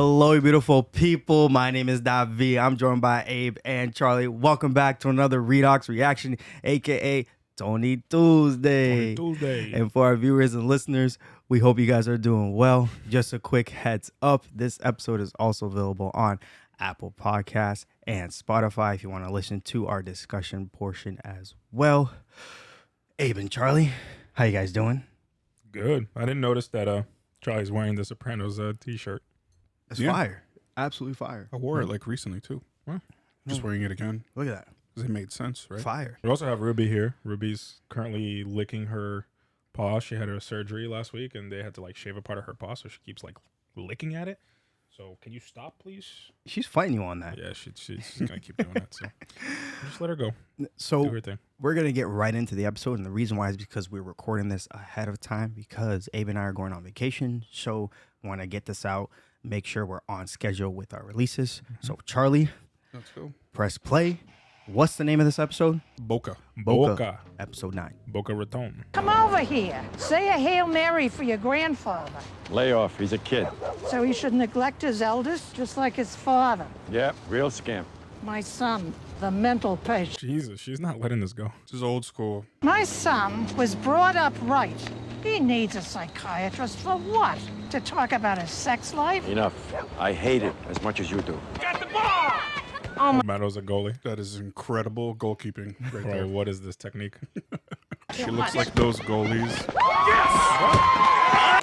Hello, beautiful people. My name is Davi. I'm joined by Abe and Charlie. Welcome back to another Redox Reaction, aka Tony Tuesday. And for our viewers and listeners, we hope you guys are doing well. Just a quick heads up, this episode is also available on Apple Podcasts and Spotify if you want to listen to our discussion portion as well. Abe and Charlie, how you guys doing? Good. I didn't notice that Charlie's wearing the Sopranos t-shirt. It's fire. Absolutely fire. I wore it like recently too. Huh? Just wearing it again. Look at that. Because it made sense, right? Fire. We also have Ruby here. Ruby's currently licking her paw. She had her surgery last week and they had to like shave a part of her paw, so she keeps like licking at it. So can you stop, please? She's fighting you on that. Yeah, she's going to keep doing that. So just let her go. So do her thing. We're going to get right into the episode. And the reason why is because we're recording this ahead of time because Abe and I are going on vacation. So want to get this out, make sure we're on schedule with our releases. So Charlie, Let's go. press play. What's the name of this episode? BOCA. BOCA. Episode 9. BOCA Raton. Come over here. Say a Hail Mary for your grandfather. Lay off, he's a kid. So he should neglect his eldest, just like his father. Yep, real scamp. My son, the mental patient. Jesus, she's not letting this go. This is old school. My son was brought up right. He needs a psychiatrist for what? To talk about his sex life? Enough. I hate it as much as you do. Meadows a goalie. That is incredible goalkeeping right Bro, there. what is this technique? She looks like those goalies.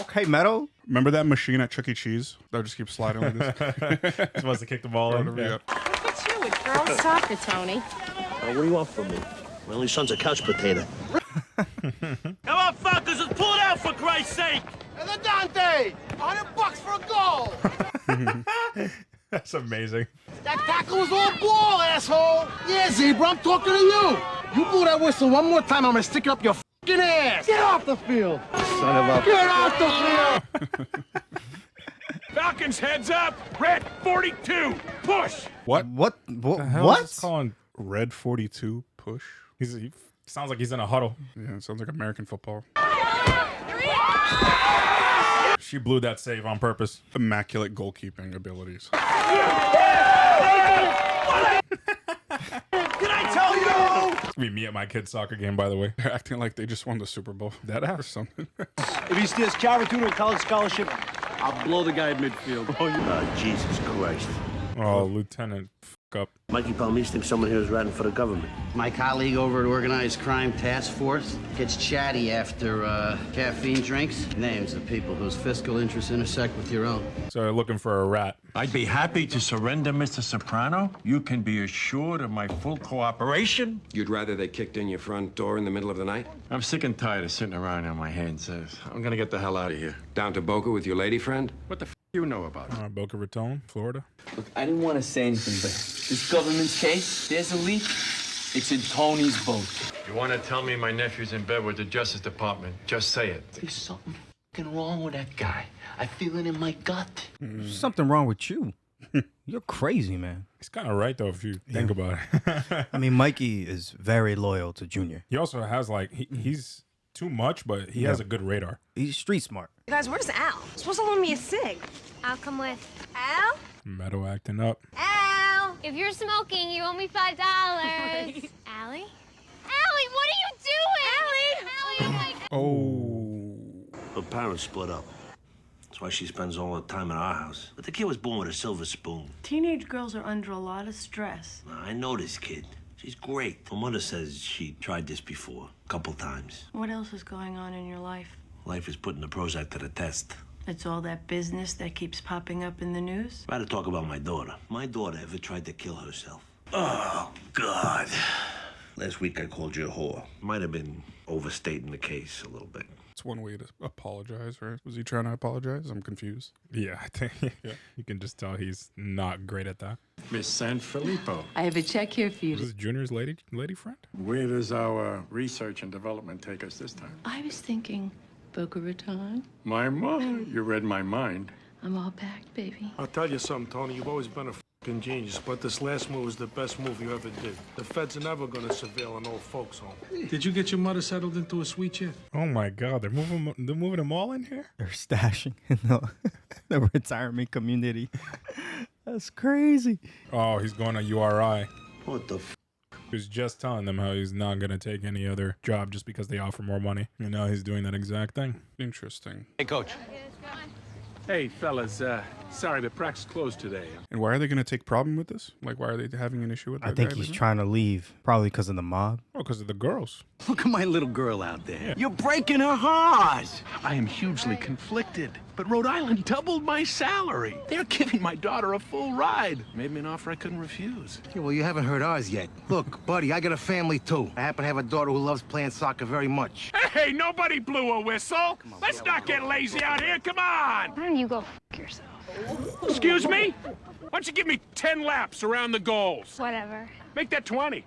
Okay, Meadow. Remember that machine at Chuck E. Cheese? That would just keep sliding like this. Supposed to kick the ball in. Yeah. Look at you with girls soccer, Tony. What do you want from me? My only son's a couch potato. Come on, fuckers, let's pull it out for Christ's sake! And the Dante! $100 for a goal! That's amazing. That tackle was all ball, asshole! Yeah, Zebra, I'm talking to you! You blow that whistle one more time, I'm gonna stick it up your fucking ass! Get off the field! Son of a... Get off the field! Falcons, heads up! Red 42, push! What? What? The hell What? is this calling? Red 42 push? He sounds like he's in a huddle. Yeah, it sounds like American football. She blew that save on purpose. Immaculate goalkeeping abilities. Did I tell you? It's gonna be me at my kid's soccer game, by the way. They're acting like they just won the Super Bowl. That Or ass. something. If he steals Carratuno a college scholarship, I'll blow the guy at midfield. Jesus Christ. Oh, Lieutenant, f up. Mikey Palmese thinks someone here is ratting for the government. My colleague over at Organized Crime Task Force gets chatty after caffeine drinks. Names the people whose fiscal interests intersect with your own. So they're looking for a rat. I'd be happy to surrender, Mr. Soprano. You can be assured of my full cooperation. You'd rather they kicked in your front door in the middle of the night? I'm sick and tired of sitting around on my hands. I'm gonna get the hell out of here. Down to BOCA with your lady friend? What the f you know about it? Boca Raton, Florida. Look, I didn't want to say anything, but this government's case, there's a leak. It's in Tony's boat. You want to tell me my nephew's in bed with the Justice Department? Just say it. There's something fucking wrong with that guy. I feel it in my gut. Something wrong with you. You're crazy, man. He's kind of right, though, if you think about it. I mean, Mikey is very loyal to Junior. He also has, like, he's too much, but he has a good radar. He's street smart. You guys, where's Al? Supposed to loan me a cig. I'll come with. Al? Meadow acting up. Al! If you're smoking, you owe me $5. Allie? Allie, what are you doing? Allie, oh my God. Oh. Her parents split up. That's why she spends all her time at our house. But the kid was born with a silver spoon. Teenage girls are under a lot of stress. Now, I know this kid. She's great. Her mother says she tried this before, a couple times. What else is going on in your life? Life is putting the Prozac to the test. It's all that business that keeps popping up in the news? Rather talk about my daughter. My daughter ever tried to kill herself. Oh, God. Last week I called you a whore. Might have been overstating the case a little bit. It's one way to apologize, right? Was he trying to apologize? I'm confused. Yeah, I think you can just tell he's not great at that. Miss San Filippo. I have a check here for you. Is this Junior's lady friend? Where does our research and development take us this time? I was thinking Boca Raton. My mind. You read my mind. I'm all packed, baby. I'll tell you something, Tony. You've always been a Genius, but this last move was the best move you ever did. The feds are never gonna surveil an old folks home. Did you get your mother settled into a suite yet? Oh my God, they're moving them all in here? They're stashing in the retirement community. That's crazy. Oh, he's going to URI. What the f? He was just telling them how he's not going to take any other job just because they offer more money. And now he's doing that exact thing. Interesting. Hey, Coach. Hey, fellas, sorry, but practice closed today. And why are they going to take problem with this? Like, why are they having an issue with that I think guy he's leaving? trying to leave, probably because of the mob. Oh, because of the girls. Look at my little girl out there. Yeah. You're breaking her heart. I am hugely conflicted, but Rhode Island doubled my salary. They're giving my daughter a full ride. Made me an offer I couldn't refuse. Yeah, well, you haven't heard ours yet. Look, buddy, I got a family, too. I happen to have a daughter who loves playing soccer very much. Hey, nobody blew a whistle. Let's not get lazy out here. Come on. Why don't you go f yourself? Excuse me? Why don't you give me 10 laps around the goals? Whatever. Make that 20.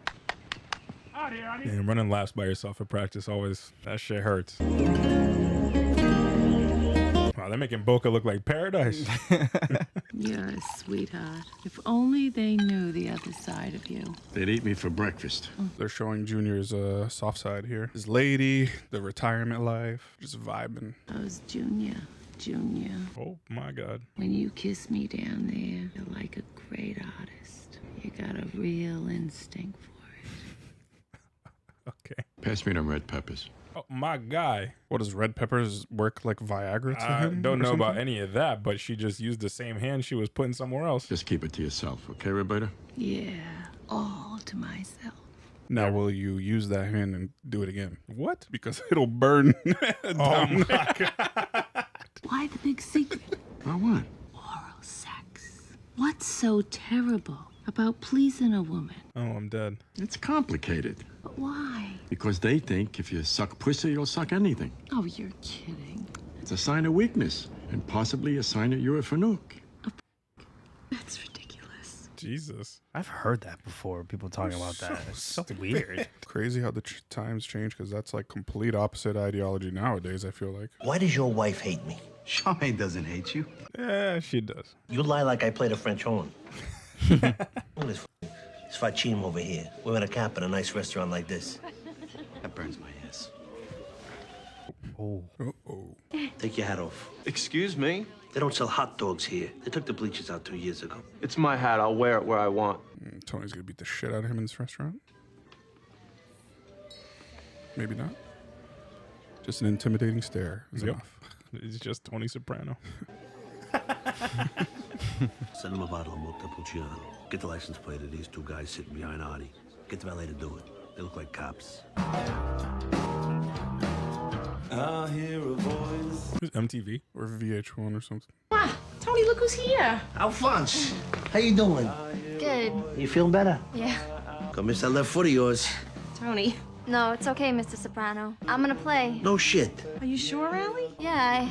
Out here, out here. Yeah, running laps by yourself at practice always, that shit hurts. Wow, they're making BOCA look like paradise. You're a sweetheart. If only they knew the other side of you. They'd eat me for breakfast. They're showing Junior's soft side here. His lady, the retirement life, just vibing. How's Junior? Junior. Oh my God. When you kiss me down there, you're like a great artist. You got a real instinct for it. Okay. Pass me them red peppers. Oh my guy. What, does red peppers work like Viagra to I him? don't or know about something? any of that, but she just used the same hand she was putting somewhere else. Just keep it to yourself, okay, Roberta? Yeah, all to myself. Now, will you use that hand and do it again? What? Because it'll burn. Oh my God. Why the big secret? Oh, what? Oral sex. What's so terrible about pleasing a woman? Oh, I'm dead. It's complicated. But why? Because they think if you suck pussy, you'll suck anything. Oh, you're kidding. It's a sign of weakness, and possibly a sign that you're a fanook. That's ridiculous. Jesus. I've heard that before, people talking about that. It's so weird. Crazy how the times change, because that's like complete opposite ideology nowadays, I feel like. Why does your wife hate me? Charmaine doesn't hate you. Yeah, she does. You lie like I played a French horn. Look at this Facchino over here. We're in a cap at a nice restaurant like this. That burns my ass. Oh. Uh-oh. Take your hat off. Excuse me? They don't sell hot dogs here. They took the bleachers out 2 years ago. It's my hat. I'll wear it where I want. Tony's gonna beat the shit out of him in this restaurant. Maybe not. Just an intimidating stare is enough. It's just Tony Soprano. Send him a bottle of Montepulciano. Get the license plate of these two guys sitting behind Artie. Get the valet to do it. They look like cops. I hear a voice. MTV or VH1 or something. Ah, Tony, look who's here. Alphonse, how you doing? Good. You feeling better? Yeah. Go miss that left foot of yours. Tony. No, it's okay, Mr. Soprano. I'm gonna play. No shit. Are you sure, Allie? Yeah,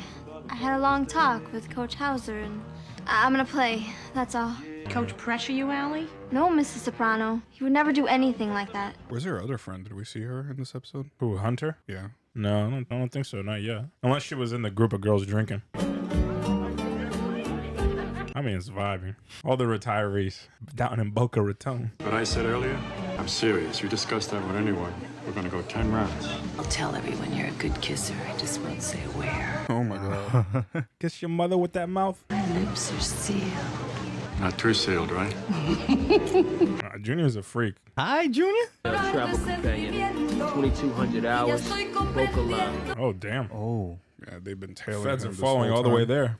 I had a long talk with Coach Hauser, and I'm gonna play. That's all. Coach pressure you, Allie? No, Mr. Soprano. He would never do anything like that. Where's her other friend? Did we see her in this episode? Who, Hunter? Yeah. No, I don't think so. Not yet. Unless she was in the group of girls drinking. I mean, it's vibing. All the retirees down in Boca Raton. What I said earlier, I'm serious. You discuss that with anyone, we're gonna go 10 rounds. I'll tell everyone you're a good kisser. I just won't say where. Oh my God. Kiss your mother with that mouth? My lips are sealed. Not too sealed, right? Junior's a freak. Hi, Junior. Travel companion, 2,200 hours, Boca Line. Oh, damn. Oh. Yeah, they've been tailing Feds him are this following whole all the way time. there.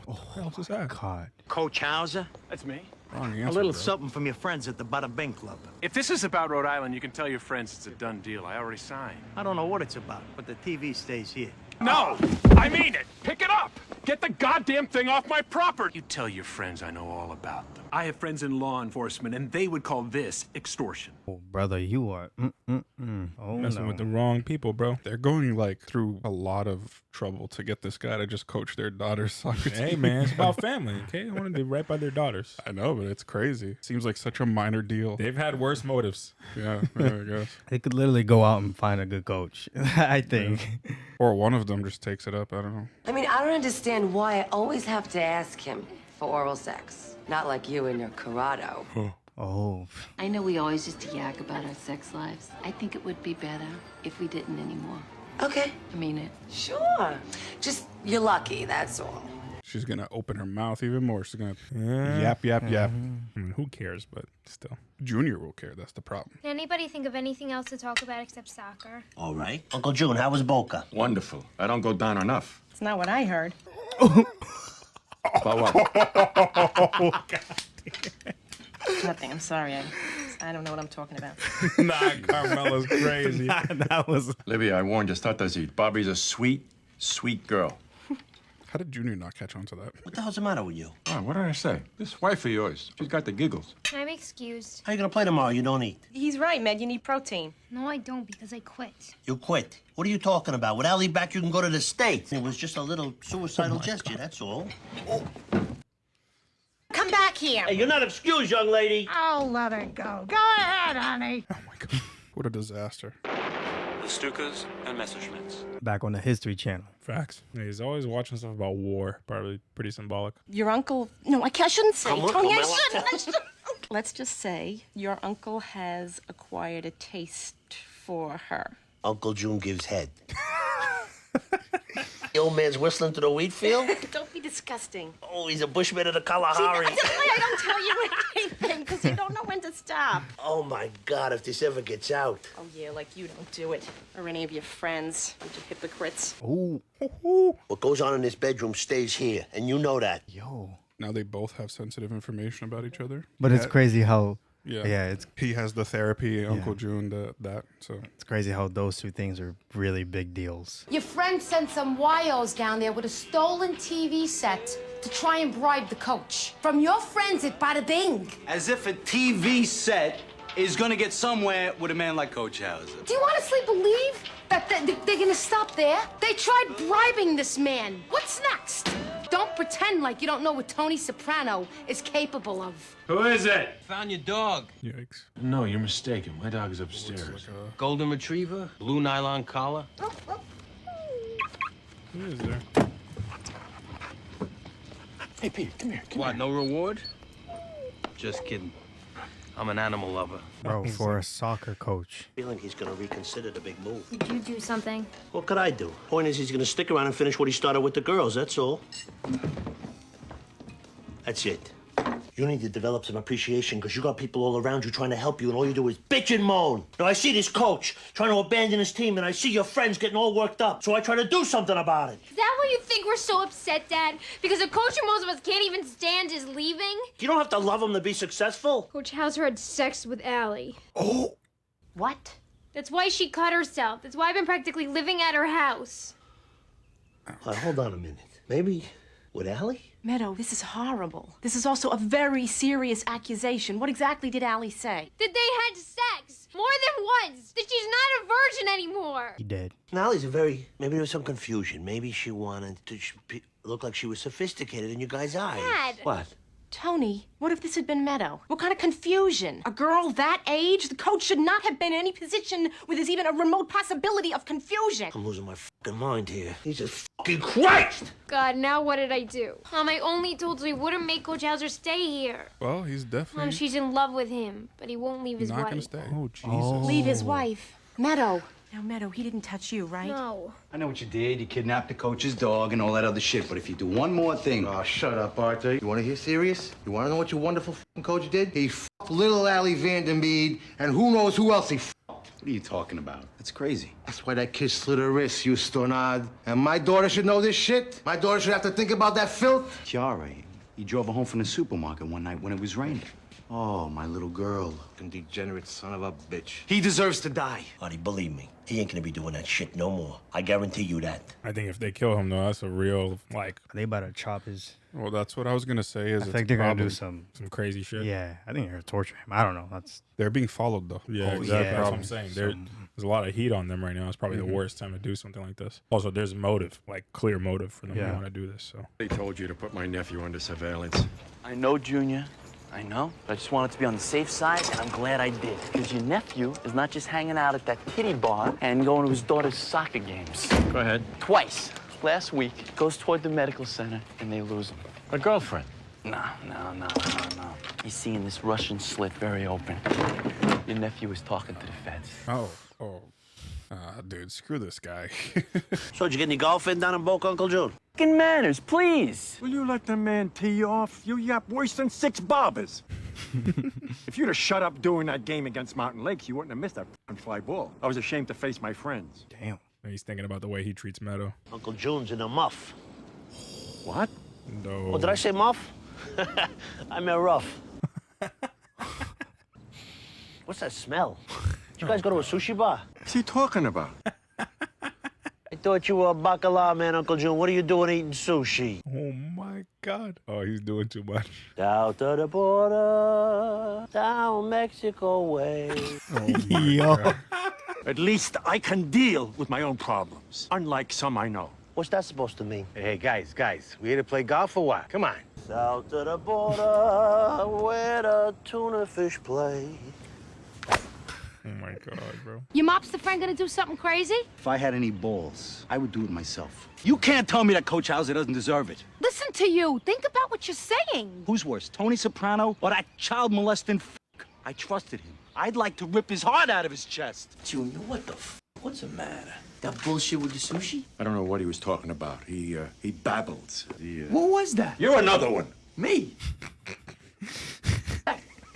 What the hell is that? God. Coach Hauser? That's me. Wrong A answer, little bro. something from your friends at the Bada Bing Club. If this is about Rhode Island, you can tell your friends it's a done deal. I already signed. I don't know what it's about, but the TV stays here. No, I mean it. Pick it up. Get the goddamn thing off my property. You tell your friends I know all about them. I have friends in law enforcement, and they would call this extortion. Oh, brother, you are. Oh, Messing no. with the wrong people, bro. They're going like through a lot of trouble to get this guy to just coach their daughter's soccer team. Hey, man, it's about family, okay? They want to do right by their daughters. I know, but it's crazy. Seems like such a minor deal. They've had worse motives. Yeah, I guess. They could literally go out and find a good coach, I think. Or one of them just takes it up. I don't know. I mean, I don't understand why I always have to ask him. for oral sex. Not like you and your Corrado. Oh. I know we always used to yak about our sex lives. I think it would be better if we didn't anymore. Okay. I mean it. Sure. Just, you're lucky, that's all. She's gonna open her mouth even more. She's gonna yap. I mean, who cares? But still, Junior will care. That's the problem. Can anybody think of anything else to talk about except soccer? All right. Uncle June, how was BOCA? Wonderful. I don't go down enough. It's not what I heard. But what? Nothing. I'm sorry. I don't know what I'm talking about. Nah, Carmela's crazy. That was. Livia, I warned you, start to eat. Bobby's a sweet, sweet girl. How did Junior not catch on to that? What the hell's the matter with you? Oh, what did I say? This wife of yours, she's got the giggles. I'm excused. How you gonna play tomorrow? You don't eat. He's right, Med. You need protein. No, I don't, because I quit. You quit. What are you talking about? With Allie back, you can go to the States. It was just a little suicidal gesture, that's all. Come back here. Hey, you're not excused, young lady. Oh, let it go. Go ahead, honey. What a disaster. The Stukas and Messerschmitts. Back on the History Channel. Facts. Yeah, he's always watching stuff about war. Probably pretty symbolic. Your uncle... No, I shouldn't say. Come on, Tony, I Carmela. shouldn't. Let's just say your uncle has acquired a taste for her. Uncle June gives head. The old man's whistling to the wheat field? Don't be disgusting. Oh, he's a bushman of the See, Kalahari. that's why I don't tell you anything, because you don't know when to stop. Oh, my God, if this ever gets out. Oh, yeah, like you don't do it. Or any of your friends. Bunch of hypocrites. Ooh. What goes on in this bedroom stays here, and you know that. Yo. Now they both have sensitive information about each other. But it's crazy how. Yeah, it's he has the therapy, Uncle June that. So it's crazy how those two things are really big deals. Your friend sent some wires down there with a stolen TV set to try and bribe the coach. From your friends at Bada Bing. As if a TV set is gonna get somewhere with a man like Coach Hauser. Do you honestly believe that they're gonna stop there? They tried bribing this man. What's next? Don't pretend like you don't know what Tony Soprano is capable of. Who is it? Found your dog. Yikes. No, you're mistaken. My dog is upstairs. Golden Retriever, blue nylon collar. Who is there? Hey, Peter, come here. What, no reward? Just kidding. I'm an animal lover. Bro, for a soccer coach. Feeling he's gonna reconsider the big move. Did you do something? What could I do? Point is, he's gonna stick around and finish what he started with the girls, that's all. That's it. You need to develop some appreciation because you got people all around you trying to help you and all you do is bitch and moan. Now, I see this coach trying to abandon his team and I see your friends getting all worked up, so I try to do something about it. Is that why you think we're so upset, Dad? Because a coach who most of us can't even stand is leaving? You don't have to love him to be successful. Coach Hauser had sex with Allie. Oh! What? That's why she cut herself. That's why I've been practically living at her house. Hold on a minute. Maybe with Allie? Meadow, this is horrible. This is also a very serious accusation. What exactly did Allie say? That they had sex more than once. That she's not a virgin anymore. He did. Now, Allie's maybe there was some confusion. Maybe she wanted to look like she was sophisticated in your guys' eyes. Dad. What? Tony, what if this had been Meadow? What kind of confusion? A girl that age? The coach should not have been in any position where there's even a remote possibility of confusion. I'm losing my fucking mind here. Jesus fucking Christ! God, now what did I do? Mom, I only told her he wouldn't make Coach Hauser stay here. Well, he's definitely Mom, she's in love with him, but he won't leave his not wife. gonna stay. Oh Jesus! Leave his wife. Meadow. Now, Meadow, he didn't touch you, right? No. I know what you did. You kidnapped the coach's dog and all that other shit. But if you do one more thing... Oh, shut up, Arthur. You want to hear serious? You want to know what your wonderful coach did? He f***ed little Allie Vandermeed, and who knows who else he f***ed. What are you talking about? That's crazy. That's why that kid slit her wrist, you stonard. And my daughter should know this shit? My daughter should have to think about that filth? Chiara, he drove her home from the supermarket one night when it was raining. Oh, my little girl. Fucking degenerate son of a bitch. He deserves to die. Buddy, believe me, he ain't gonna be doing that shit no more. I guarantee you that. I think if they kill him, though, that's a real, like... Are they about to chop his... Well, that's what I was gonna say. Is I think they're gonna do some crazy shit. Yeah, I think they're gonna torture him. I don't know. They're being followed though. Yeah, exactly. That's what I'm saying. There's a lot of heat on them right now. It's probably the worst time to do something like this. Also, there's motive, like clear motive for them to want to do this. So They told you to put my nephew under surveillance. I know, Junior. I know. But I just wanted to be on the safe side, and I'm glad I did. Because your nephew is not just hanging out at that titty bar and going to his daughter's soccer games. Go ahead. Twice. Last week, goes toward the medical center, and they lose him. A girlfriend. No. He's seeing this Russian slit very open. Your nephew is talking to the feds. Dude, screw this guy. So, did you get any golf in down in Boca, Uncle June? Fucking manners, please. Will you let the man tee you off? You yap worse than 6 bobbers. If you'd have shut up doing that game against Mountain Lakes, you wouldn't have missed that fucking fly ball. I was ashamed to face my friends. Damn. He's thinking about the way he treats Meadow. Uncle June's in a muff. What? No. Oh, did I say muff? I meant rough. What's that smell? Did you guys go to a sushi bar? What's he talking about? I thought you were a bacala man, Uncle June. What are you doing eating sushi? Oh, my God. Oh, he's doing too much. Down to the border, down Mexico way. Yo. At least I can deal with my own problems, unlike some I know. What's that supposed to mean? Hey, guys, we here to play golf or what? Come on. South to the border, where the tuna fish play. Oh, my God, bro. Your mobster friend gonna do something crazy? If I had any balls, I would do it myself. You can't tell me that Coach Hauser doesn't deserve it. Listen to you. Think about what you're saying. Who's worse, Tony Soprano or that child molesting f***? I trusted him. I'd like to rip his heart out of his chest. Junior, what the f***? What's the matter? That bullshit with the sushi? I don't know what he was talking about. He babbled. What was that? You're another one. Me?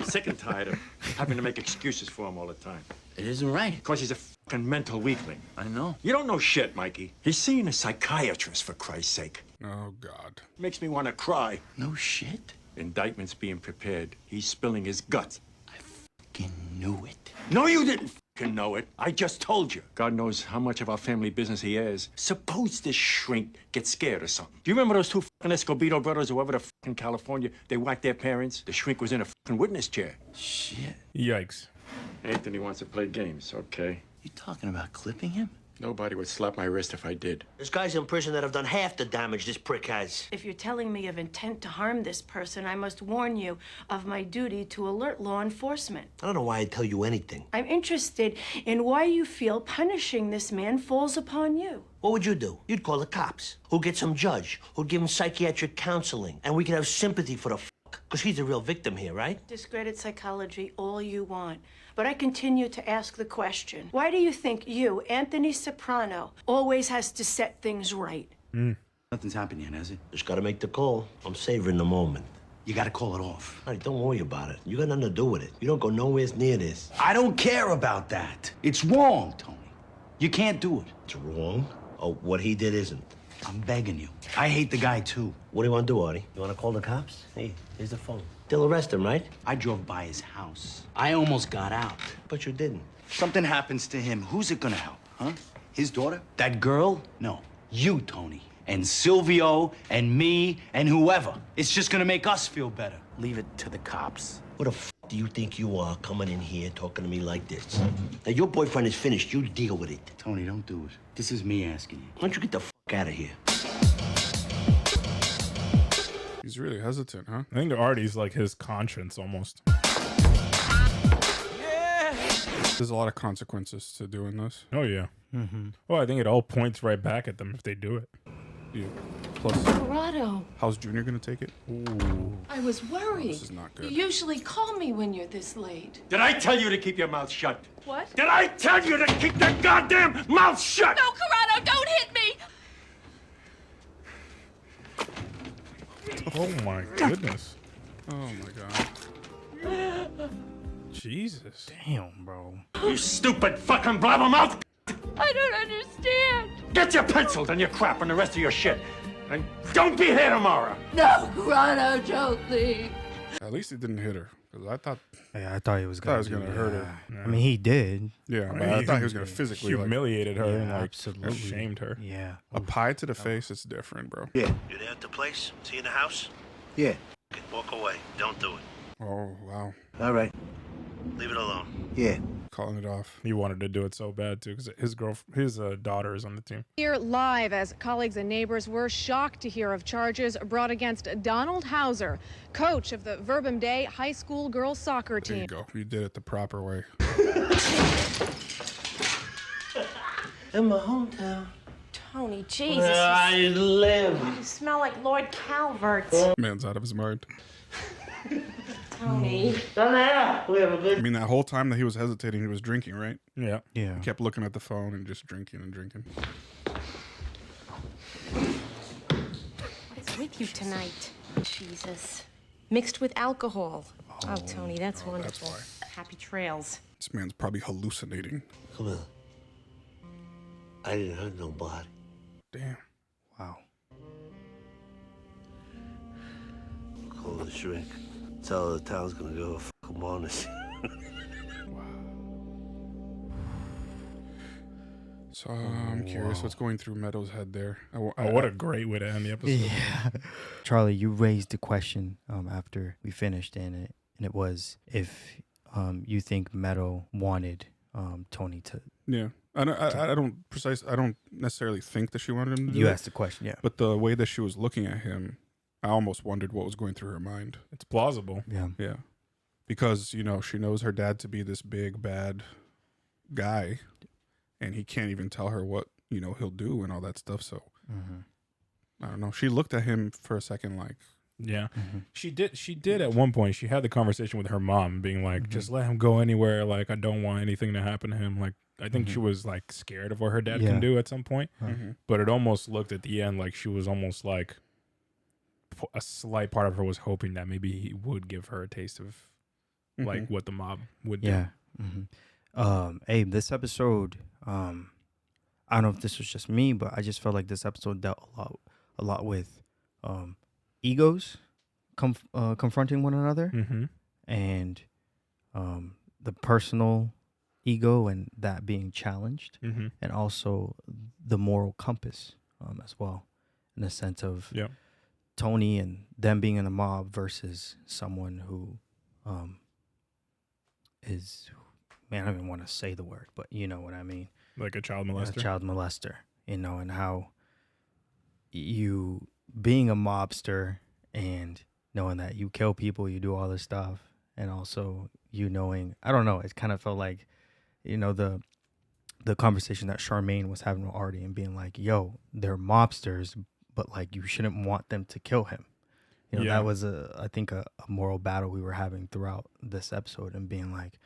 Sick and tired of having to make excuses for him all the time. It isn't right. Because he's a fucking mental weakling. I know. You don't know shit, Mikey. He's seeing a psychiatrist, for Christ's sake. Oh, God. Makes me want to cry. No shit. Indictment's being prepared. He's spilling his guts. Fucking knew it. No, you didn't fucking know it. I just told you. God knows how much of our family business he is. Suppose this shrink gets scared or something. Do you remember those two fucking Escobedo brothers who over to fucking California? They whacked their parents. The shrink was in a fucking witness chair. Shit. Yikes. Anthony wants to play games, okay? You talking about clipping him? Nobody would slap my wrist if I did. There's guys in prison that have done half the damage this prick has. If you're telling me of intent to harm this person, I must warn you of my duty to alert law enforcement. I don't know why I'd tell you anything. I'm interested in why you feel punishing this man falls upon you. What would you do? You'd call the cops. Who'd get some judge? Who'd give him psychiatric counseling? And we could have sympathy for the because he's the real victim here, right? Discredit psychology all you want. But I continue to ask the question, why do you think you, Anthony Soprano, always has to set things right? Nothing's happened yet, has it? Just gotta make the call. I'm savoring the moment. You gotta call it off. All right, don't worry about it. You got nothing to do with it. You don't go nowhere near this. I don't care about that. It's wrong, Tony. You can't do it. It's wrong? Oh, what he did isn't. I'm begging you. I hate the guy, too. What do you want to do, Artie? You want to call the cops? Hey, here's the phone. They'll arrest him, right? I drove by his house. I almost got out. But you didn't. Something happens to him. Who's it gonna help, huh? His daughter? That girl? No. You, Tony. And Silvio, and me, and whoever. It's just gonna make us feel better. Leave it to the cops. What the f do you think you are coming in here talking to me like this? Now, your boyfriend is finished. You deal with it. Tony, don't do it. This is me asking you. Why don't you get the f out of here? He's really hesitant, huh? I think Artie's like his conscience almost. There's a lot of consequences to doing this. Oh, yeah. Well, I think it all points right back at them if they do it. Yeah. Plus, Corrado, how's Junior gonna take it? Ooh. I was worried. This is not good. You usually call me when you're this late. Did I tell you to keep your mouth shut? What? Did I tell you to keep that goddamn mouth shut? No, Corado, don't hit me! Oh, my goodness. Oh, my God. Jesus. Damn, bro. You stupid fucking blabbermouth! I don't understand. Get your pencils and your crap and the rest of your shit. And don't be here tomorrow. No, Corado, don't leave. At least he didn't hit her. Because I thought he was gonna hurt her. I mean, he did. Yeah, but I thought he was gonna physically humiliated her and like absolutely shamed her. Yeah. A pie to the face, it's different, bro. Yeah. You there at the place? See you in the house? Yeah. Okay, walk away. Don't do it. Oh, wow. All right. Leave it alone. Yeah. Calling it off. He wanted to do it so bad too because his daughter is on the team. Here live as colleagues and neighbors were shocked to hear of charges brought against Donald Hauser, coach of the Verbum Day high school girls soccer team. There you go. You did it the proper way. In my hometown. Tony, Jesus. I live. You smell like Lord Calvert. Man's out of his mind. Tony. Come here. We have a good. I mean, that whole time that he was hesitating, he was drinking, right? Yeah. Yeah. He kept looking at the phone and just drinking and drinking. What is with you tonight? Jesus. Mixed with alcohol. Oh, Tony, that's wonderful. Happy trails. This man's probably hallucinating. Come here. I didn't hurt nobody. Damn. Wow. Call the shrink. Tell her the town's gonna go fuck him honest. So I'm curious what's going through Meadows' head there. What a great way to end the episode. Yeah. Charlie, you raised the question after we finished, and it was if you think Meadow wanted Tony to. Yeah. I don't necessarily think that she wanted him to do You it. asked the question, yeah. But the way that she was looking at him, I almost wondered what was going through her mind. It's plausible. Yeah. Yeah. Because, she knows her dad to be this big, bad guy, and he can't even tell her what, he'll do and all that stuff. So, I don't know. She looked at him for a second like... Yeah. She did at one point. She had the conversation with her mom being like, just let him go anywhere. Like, I don't want anything to happen to him. Like, I think she was like scared of what her dad can do at some point. But it almost looked at the end like she was almost like a slight part of her was hoping that maybe he would give her a taste of like what the mob would do. Yeah. Abe, this episode, I don't know if this was just me, but I just felt like this episode dealt a lot with egos confronting one another, and the personal ego and that being challenged, and also the moral compass as well, in the sense of Tony and them being in the mob versus someone who is, man, I don't even want to say the word, but you know what I mean. Like a child molester? A child molester, and how you being a mobster and knowing that you kill people, you do all this stuff, and also you knowing, I don't know, it kind of felt like, the conversation that Charmaine was having with Artie and being like, yo, they're mobsters, but like you shouldn't want them to kill him. That was I think a moral battle we were having throughout this episode, and being like,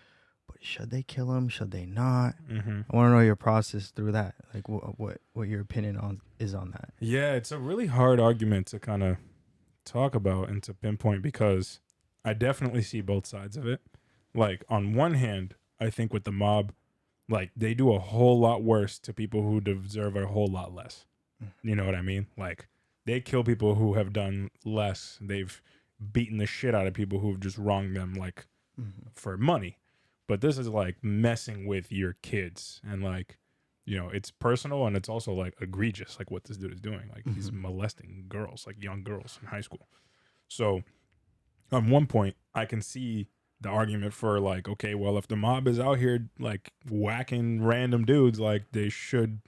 but should they kill him? Should they not? I want to know your process through that. Like what your opinion is on that. Yeah, it's a really hard argument to kind of talk about and to pinpoint, because I definitely see both sides of it. Like, on one hand, I think with the mob, like, they do a whole lot worse to people who deserve a whole lot less. You know what I mean? Like, they kill people who have done less. They've beaten the shit out of people who've just wronged them, like, for money. But this is, like, messing with your kids. And, like, it's personal, and it's also, like, egregious, like, what this dude is doing. Like, he's molesting girls, like, young girls in high school. So, on one point, I can see the argument for, like, okay, well, if the mob is out here, like, whacking random dudes, like, they should,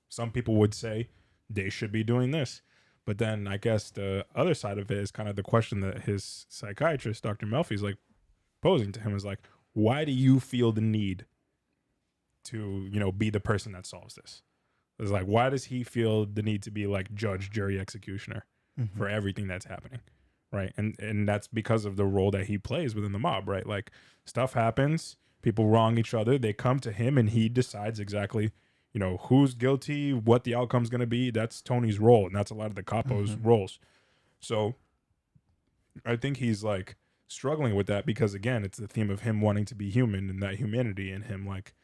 some people would say they should be doing this. But then I guess the other side of it is kind of the question that his psychiatrist, Dr. Melfi's, like, posing to him is, like, why do you feel the need to, be the person that solves this? It's like, why does he feel the need to be, like, judge, jury, executioner for everything that's happening? Right. And that's because of the role that he plays within the mob, right? Like, stuff happens, people wrong each other, they come to him, and he decides exactly, who's guilty, what the outcome's going to be. That's Tony's role, and that's a lot of the capo's roles. So I think he's, like, struggling with that because, again, it's the theme of him wanting to be human and that humanity in him. Like,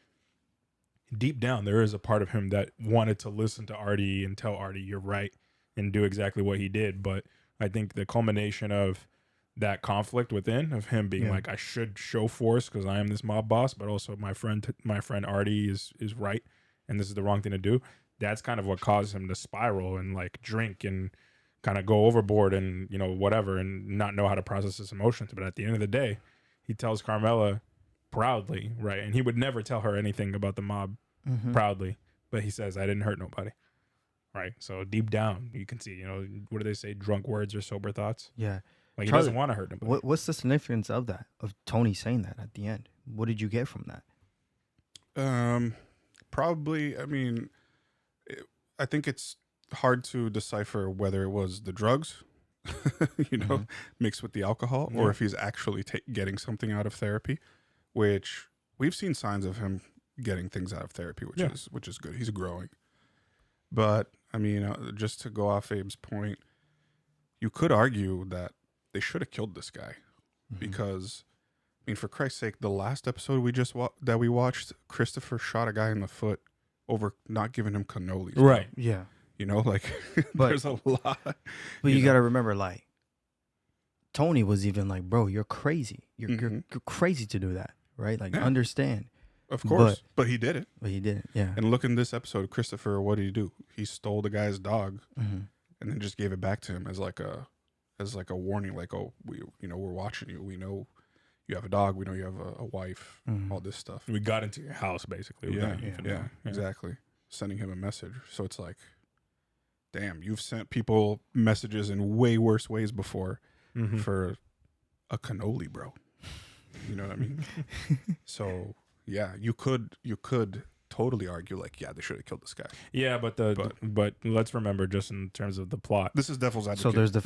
deep down, there is a part of him that wanted to listen to Artie and tell Artie, you're right, and do exactly what he did. But I think the culmination of that conflict within, of him being like, I should show force because I am this mob boss, but also my friend Artie is right, and this is the wrong thing to do. That's kind of what caused him to spiral and, like, drink and kind of go overboard and, whatever, and not know how to process his emotions. But at the end of the day, he tells Carmela proudly, right? And he would never tell her anything about the mob proudly, but he says, I didn't hurt nobody. Right. So deep down, you can see, what do they say? Drunk words or sober thoughts. Yeah. Like, Charlie, he doesn't want to hurt nobody. What's the significance of that? Of Tony saying that at the end? What did you get from that? Probably, I mean, I think it's hard to decipher whether it was the drugs, mixed with the alcohol, or if he's actually getting something out of therapy, which we've seen signs of him getting things out of therapy, which is good. He's growing. But I mean, just to go off Abe's point, you could argue that they should have killed this guy because, I mean, for Christ's sake, the last episode we watched, Christopher shot a guy in the foot over not giving him cannolis. Right. Yeah. But there's a lot. But you got to remember, like, Tony was even like, bro, you're crazy. You're crazy to do that, right? Like, understand. Of course. But he did it. But he did it, yeah. And look in this episode, Christopher, what did he do? He stole the guy's dog and then just gave it back to him as like a warning, like, oh, we're watching you. We know you have a dog. We know you have a wife, all this stuff. We got into your house, basically. Yeah, exactly. Sending him a message. So it's like, damn, you've sent people messages in way worse ways before for a cannoli, bro. You know what I mean? So yeah, you could totally argue like, yeah, they should have killed this guy. Yeah, but let's remember, just in terms of the plot, this is devil's advocate. So there's the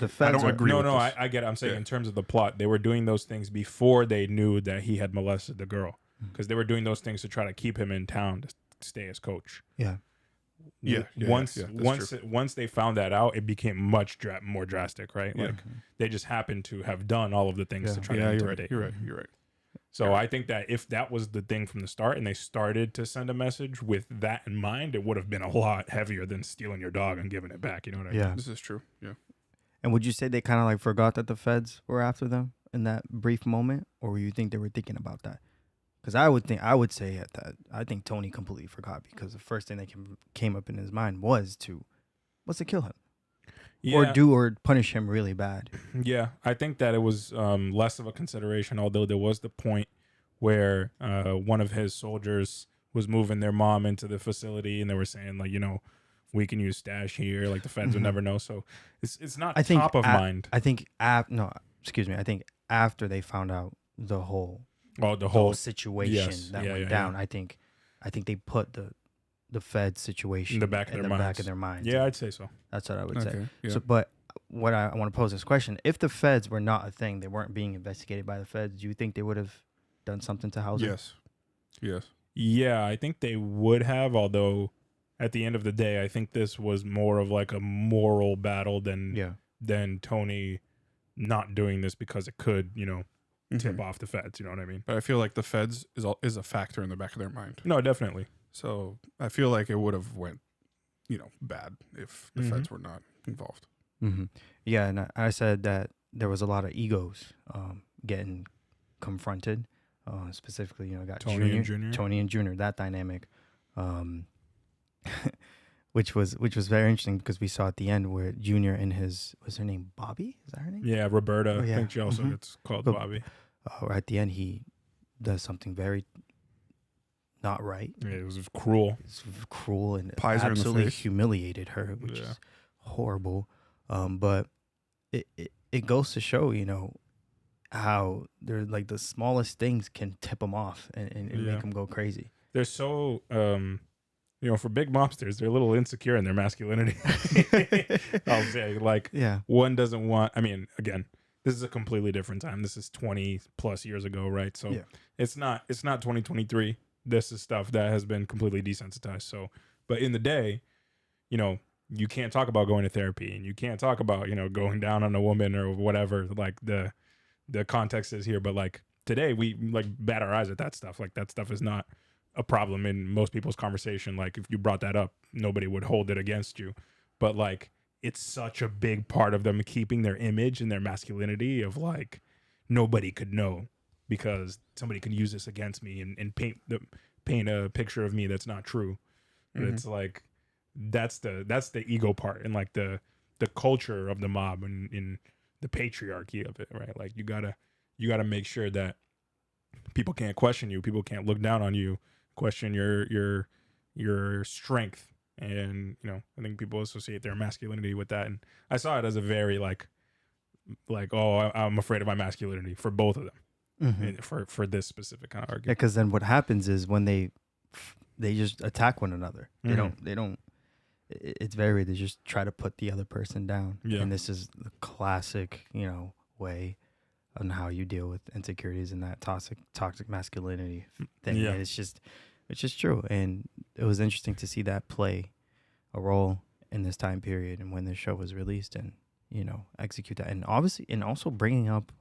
feds. I don't agree. No, I get it. I'm saying in terms of the plot, they were doing those things before they knew that he had molested the girl, because they were doing those things to try to keep him in town to stay as coach. Yeah. Once they found that out, it became much more drastic, right? Yeah. Like they just happened to have done all of the things to try to intimidate. You're right. So I think that if that was the thing from the start and they started to send a message with that in mind, it would have been a lot heavier than stealing your dog and giving it back. You know what I mean? Yeah. This is true. Yeah. And would you say they kind of like forgot that the feds were after them in that brief moment, or you think they were thinking about that? Because I would say that I think Tony completely forgot, because the first thing that came up in his mind was to kill him, or punish him really bad. Yeah, I think that it was less of a consideration, although there was the point where one of his soldiers was moving their mom into the facility, and they were saying like, we can use stash here, like the feds would never know. So it's not top of mind. I think I think after they found out the whole situation that went down, I think they put the Fed situation in the back of their minds. Yeah, I'd say so. That's what I would say. Yeah. So, but what I want to pose this question: if the feds were not a thing, they weren't being investigated by the feds, do you think they would have done something to Hauser? Yes. Yeah, I think they would have. Although, at the end of the day, I think this was more of like a moral battle than Tony not doing this because it could, tip off the feds. You know what I mean? But I feel like the feds is a factor in the back of their mind. No, definitely. So I feel like it would have went, bad if the feds were not involved. Yeah, and I said that there was a lot of egos getting confronted. Specifically, got Tony and Junior, that dynamic, which was very interesting, because we saw at the end where Junior and was her name Bobby? Is that her name? Yeah, Roberta. I think she also gets called Bobby. At the end, he does something very not right. Yeah, it was cruel. It's cruel and Pies absolutely her in the face. humiliated her, which is horrible. But it goes to show, how they're like the smallest things can tip them off and make them go crazy. They're so, for big mobsters, they're a little insecure in their masculinity. I'll say, one doesn't want. I mean, again, this is a completely different time. This is 20 plus years ago, right? So it's not 2023. This is stuff that has been completely desensitized. So, but in the day, you can't talk about going to therapy, and you can't talk about, going down on a woman or whatever, like the context is here. But like today, we like bat our eyes at that stuff. Like that stuff is not a problem in most people's conversation. Like if you brought that up, nobody would hold it against you. But like, it's such a big part of them keeping their image and their masculinity of like, nobody could know because somebody can use this against me and paint a picture of me that's not true. But it's like, that's the ego part, and like the culture of the mob and in the patriarchy of it, right? Like you gotta make sure that people can't question you, people can't look down on you, question your strength. And I think people associate their masculinity with that, and I saw it as a very like I'm afraid of my masculinity for both of them, for this specific kind of argument. Yeah, because then what happens is when they just attack one another. They don't it's very weird. They just try to put the other person down. Yeah. And this is the classic, way on how you deal with insecurities and that toxic masculinity thing. Yeah. And it's just true. And it was interesting to see that play a role in this time period and when the show was released, and execute that. And obviously, and also bringing up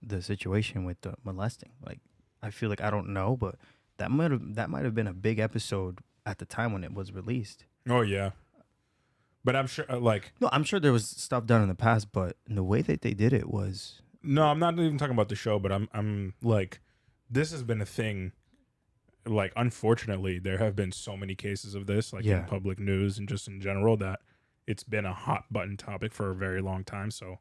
the situation with the molesting. Like, I feel like, I don't know, but that might have been a big episode at the time when it was released. Oh yeah, but I'm sure no, I'm sure there was stuff done in the past, but the way that they did it was no. I'm not even talking about the show, but I'm like, this has been a thing. Like, unfortunately, there have been so many cases of this, like in public news and just in general, that it's been a hot button topic for a very long time. So,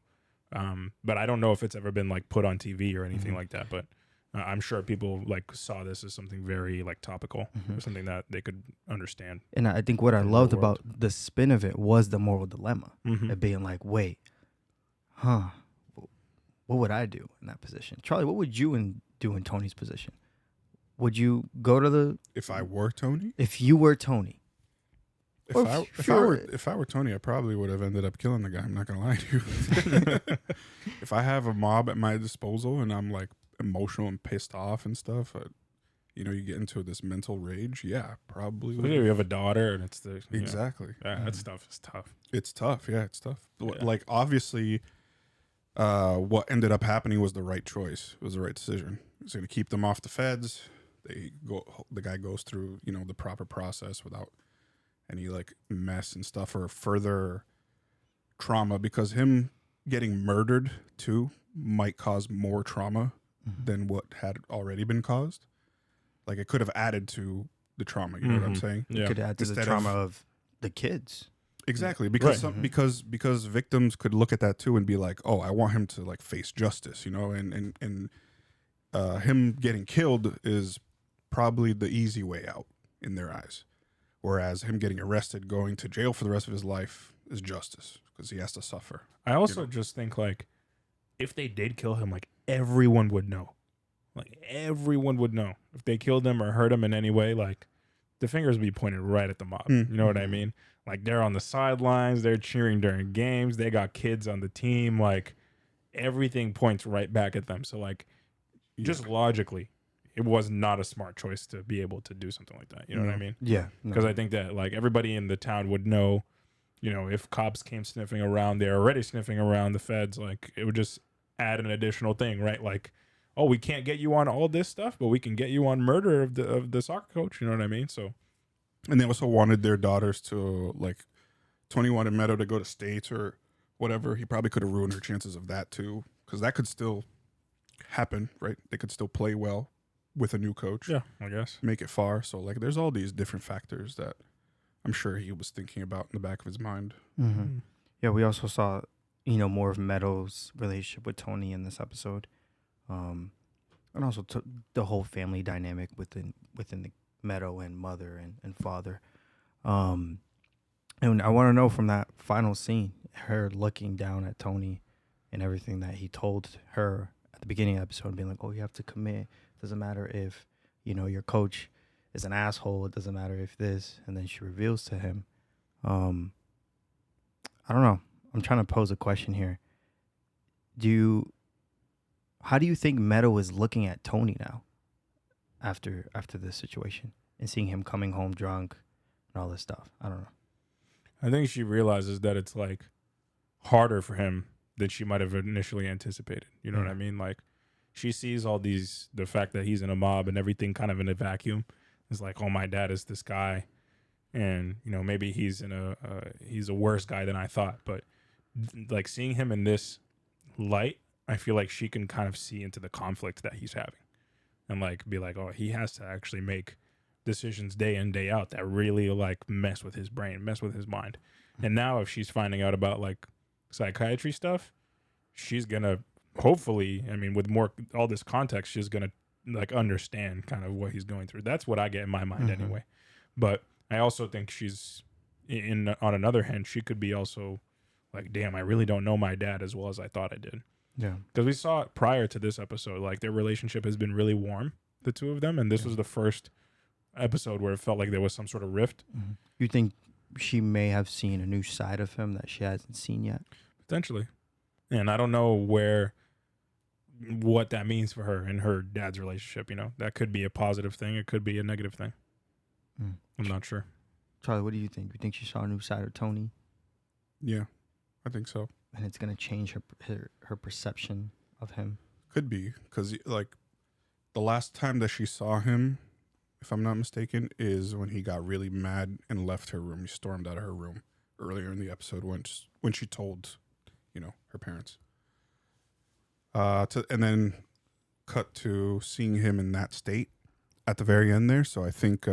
but I don't know if it's ever been like put on TV or anything like that. But I'm sure people like saw this as something very like topical, or something that they could understand. And I think what I loved about the spin of it was the moral dilemma. It being like, wait, what would I do in that position? Charlie, what would you do in Tony's position? Would you go to the... If I were Tony? If you were Tony. If I were Tony, I probably would have ended up killing the guy. I'm not going to lie to you. If I have a mob at my disposal and I'm like emotional and pissed off and stuff, you get into this mental rage. Yeah, probably. You have a daughter and it's the... Exactly. That stuff is tough. It's tough. Yeah, it's tough. Yeah. Like, obviously, what ended up happening was the right choice. It was the right decision. It's going to keep them off the feds. The guy goes through, the proper process without any like mess and stuff or further trauma, because him getting murdered too might cause more trauma than what had already been caused. Like, it could have added to the trauma. You know what I'm saying? It could add to the trauma of the kids. Exactly, because because victims could look at that too and be like, oh, I want him to like face justice, and him getting killed is probably the easy way out in their eyes, whereas him getting arrested, going to jail for the rest of his life is justice because he has to suffer. I also just think, like, if they did kill him, like, everyone would know. Like, everyone would know. If they killed him or hurt him in any way, like, the fingers would be pointed right at the mob. You know what I mean? Like, they're on the sidelines, they're cheering during games, they got kids on the team, like, everything points right back at them. So, like, just logically, it was not a smart choice to be able to do something like that. You know what I mean? Yeah. Because I think that, like, everybody in the town would know, if cops came sniffing around, they're already sniffing around the feds, like, it would just add an additional thing, right? Like, oh, we can't get you on all this stuff, but we can get you on murder of the soccer coach. You know what I mean? So, and they also wanted their daughters to, like, Tony wanted Meadow to go to States or whatever. He probably could have ruined her chances of that too, because that could still happen, right? They could still play well with a new coach. Yeah, I guess. Make it far. So, like, there's all these different factors that I'm sure he was thinking about in the back of his mind. Yeah, we also saw, more of Meadow's relationship with Tony in this episode. And also the whole family dynamic within the Meadow and mother and father. And I want to know from that final scene, her looking down at Tony and everything that he told her at the beginning of the episode, being like, oh, you have to commit. Doesn't matter if, your coach is an asshole. It doesn't matter if this. And then she reveals to him. I don't know. I'm trying to pose a question here. How do you think Meadow is looking at Tony now after this situation and seeing him coming home drunk and all this stuff? I don't know. I think she realizes that it's, like, harder for him than she might have initially anticipated. You know what I mean? Like, she sees the fact that he's in a mob and everything kind of in a vacuum. It's like, oh, my dad is this guy. And, maybe he's he's a worse guy than I thought. But, like, seeing him in this light, I feel like she can kind of see into the conflict that he's having and, like, be like, oh, he has to actually make decisions day in, day out that really, like, mess with his brain, mess with his mind. And now if she's finding out about, like, psychiatry stuff, she's going to hopefully, with all this context, she's going to, like, understand kind of what he's going through. That's what I get in my mind anyway. But I also think she's, on another hand, she could be also like, damn, I really don't know my dad as well as I thought I did. Yeah. Because we saw it prior to this episode, like, their relationship has been really warm, the two of them. And this was the first episode where it felt like there was some sort of rift. You think she may have seen a new side of him that she hasn't seen yet. Potentially. And I don't know what that means for her and her dad's relationship. You know, that could be a positive thing. It could be a negative thing. I'm not sure. Charlie, what do you think? You think she saw a new side of Tony? Yeah, I think so. And it's going to change her perception of him? Could be, because like the last time that she saw him, if I'm not mistaken, is when he got really mad and left her room. He stormed out of her room earlier in the episode when she told, her parents. And then cut to seeing him in that state at the very end there. So I think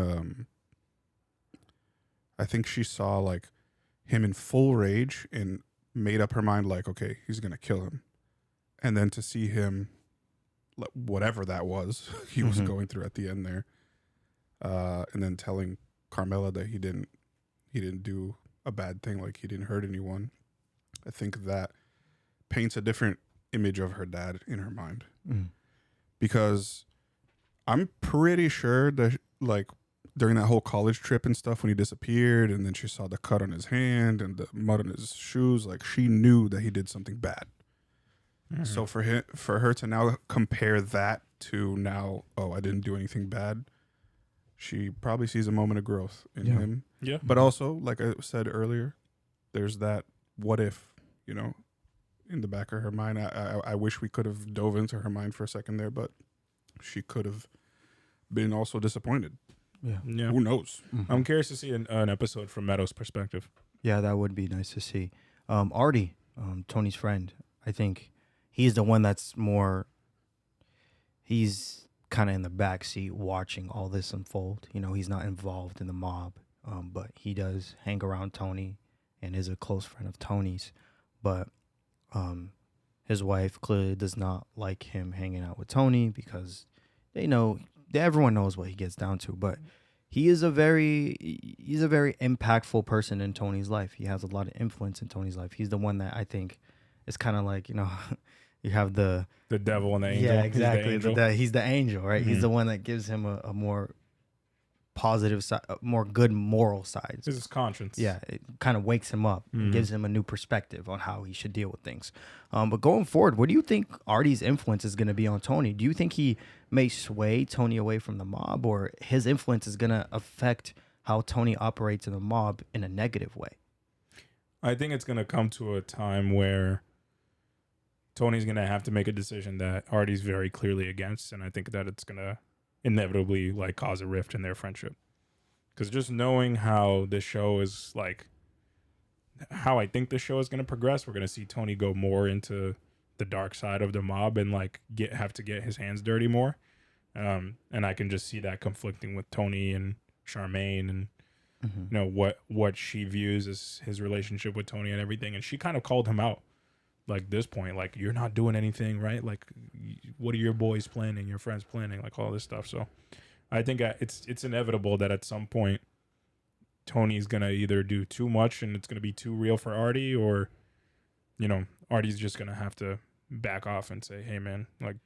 she saw like him in full rage and made up her mind like, okay, he's gonna kill him. And then to see him, whatever that was, he was going through at the end there, and then telling Carmela that he didn't do a bad thing, like he didn't hurt anyone. I think that paints a different image of her dad in her mind, because I'm pretty sure that like during that whole college trip and stuff when he disappeared, and then she saw the cut on his hand and the mud on his shoes, like she knew that he did something bad. So for her to now compare that to now, oh, I didn't do anything bad, she probably sees a moment of growth in him. Yeah. But also, like I said earlier, there's that what if, in the back of her mind. I wish we could have dove into her mind for a second there, but she could have been also disappointed. Yeah. Who knows? I'm curious to see an episode from Meadow's perspective. Yeah, that would be nice to see. Artie, Tony's friend, I think he's the one that's more, he's kind of in the back seat watching all this unfold. He's not involved in the mob, but he does hang around Tony and is a close friend of Tony's. But his wife clearly does not like him hanging out with Tony because everyone knows what he gets down to. But he's a very impactful person in Tony's life. He has a lot of influence in Tony's life. He's the one that I think is kind of like, you have the devil and the angel. Yeah, exactly. He's He's the angel, right? He's the one that gives him a more positive side, more good moral side. This is conscience. Yeah, it kind of wakes him up and gives him a new perspective on how he should deal with things. But going forward, what do you think Artie's influence is going to be on Tony? Do you think he may sway Tony away from the mob, or his influence is going to affect how Tony operates in the mob in a negative way? I think it's going to come to a time where Tony's going to have to make a decision that Artie's very clearly against, and I think that it's going to inevitably like cause a rift in their friendship. Because just knowing how this show is like, how I think the show is going to progress, we're going to see Tony go more into the dark side of the mob and like have to get his hands dirty more. And I can just see that conflicting with Tony and Charmaine and what she views as his relationship with Tony and everything. And she kind of called him out. Like this point, like you're not doing anything right. Like, what are your boys planning? Your friends planning? Like all this stuff. So, I think it's inevitable that at some point, Tony's gonna either do too much and it's gonna be too real for Artie, or, Artie's just gonna have to back off and say, "Hey, man, like,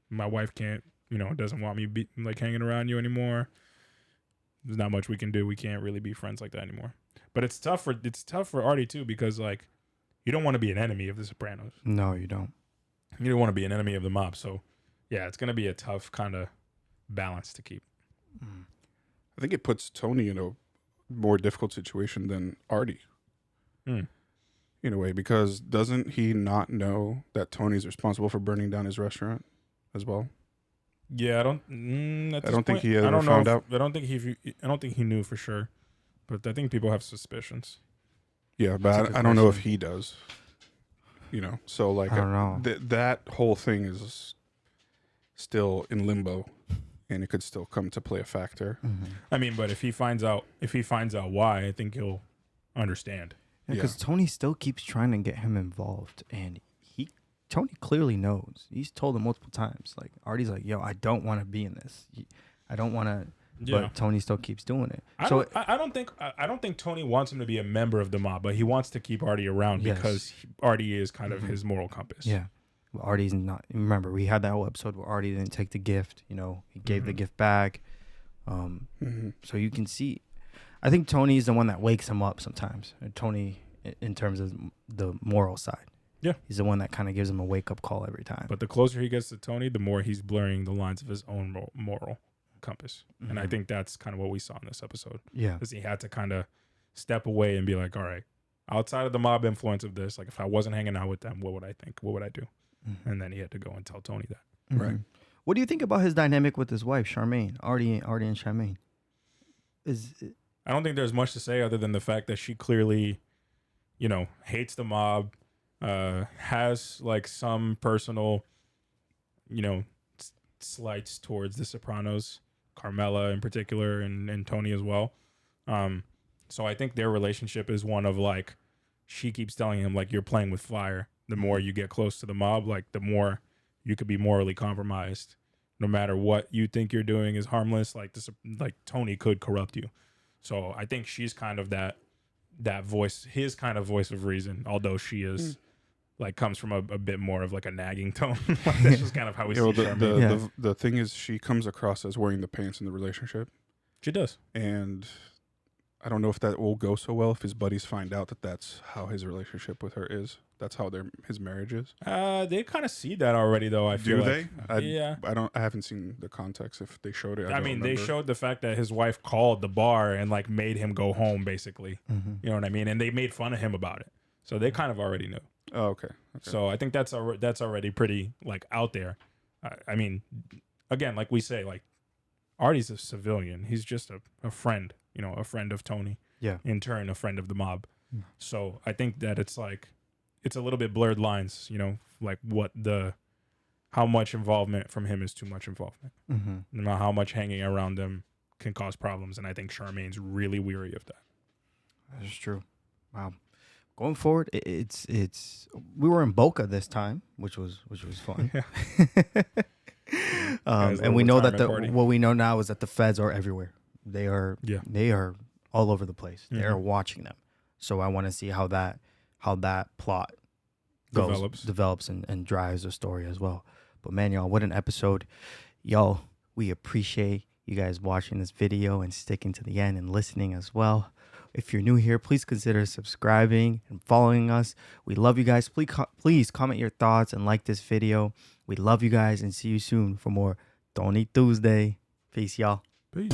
my wife can't, doesn't want me like hanging around you anymore. There's not much we can do. We can't really be friends like that anymore." But it's tough for Artie too, because like, you don't want to be an enemy of the Sopranos. No, you don't. You don't want to be an enemy of the mob. So, yeah, it's going to be a tough kind of balance to keep. I think it puts Tony in a more difficult situation than Artie. In a way, because doesn't he not know that Tony's responsible for burning down his restaurant as well? Yeah, I don't think he ever found out. I don't think he knew for sure, but I think people have suspicions. Yeah, but I don't know if he does. So like I don't know. That whole thing is still in limbo, and it could still come to play a factor. I mean, but if he finds out why, I think he'll understand. Because Tony still keeps trying to get him involved, and Tony clearly knows. He's told him multiple times. Like Artie's like, "Yo, I don't want to be in this. I don't want to." Yeah. But Tony still keeps doing it. I don't think Tony wants him to be a member of the mob, but he wants to keep Artie around because Artie is kind of his moral compass. Yeah. Well, Artie's not. Remember, we had that whole episode where Artie didn't take the gift. He gave the gift back. So you can see. I think Tony's the one that wakes him up sometimes. Tony, in terms of the moral side. Yeah. He's the one that kind of gives him a wake-up call every time. But the closer he gets to Tony, the more he's blurring the lines of his own moral compass. Mm-hmm. And I think that's kind of what we saw in this episode. Yeah. Because he had to kind of step away and be like, all right, outside of the mob influence of this, like if I wasn't hanging out with them, what would I think? What would I do? Mm-hmm. And then he had to go and tell Tony that. Mm-hmm. Right. What do you think about his dynamic with his wife, Charmaine? Artie and Charmaine? I don't think there's much to say other than the fact that she clearly, you know, hates the mob, has like some personal, you know, slights towards the Sopranos, Carmela in particular, and Tony as well. So I think their relationship is one of like, she keeps telling him like, you're playing with fire. The more you get close to the mob, like the more you could be morally compromised. No matter what you think you're doing is harmless. Like this, like Tony could corrupt you. So I think she's kind of that voice, his kind of voice of reason. Although she is like comes from a bit more of like a nagging tone. Like that's just kind of how we see Charmaine. The thing is, she comes across as wearing the pants in the relationship. She does, and I don't know if that will go so well if his buddies find out that that's how his relationship with her is. That's how his marriage is. They kind of see that already, though. I feel like. Yeah. I haven't seen the context if they showed it. I mean, they showed the fact that his wife called the bar and like made him go home, basically. Mm-hmm. You know what I mean? And they made fun of him about it. So they kind of already knew. Oh, okay. So I think that's already pretty like out there. I mean, again, like we say, like Artie's a civilian. He's just a friend. You know, a friend of Tony. Yeah. In turn, a friend of the mob. So I think that it's like. It's a little bit blurred lines, you know, like how much involvement from him is too much involvement. Mm-hmm. No matter how much hanging around them can cause problems. And I think Charmaine's really weary of that. That's true. Wow. Going forward, we were in BOCA this time, which was fun. And we know that what we know now is that the feds are everywhere. They are all over the place. Mm-hmm. They are watching them. So I want to see how that plot develops and drives the story as well. But man, y'all, what an episode. Y'all, we appreciate you guys watching this video and sticking to the end and listening as well. If you're new here, please consider subscribing and following us. We love you guys. Please comment your thoughts and like this video. We love you guys and see you soon for more Tony Tuesday. Peace, y'all. Peace.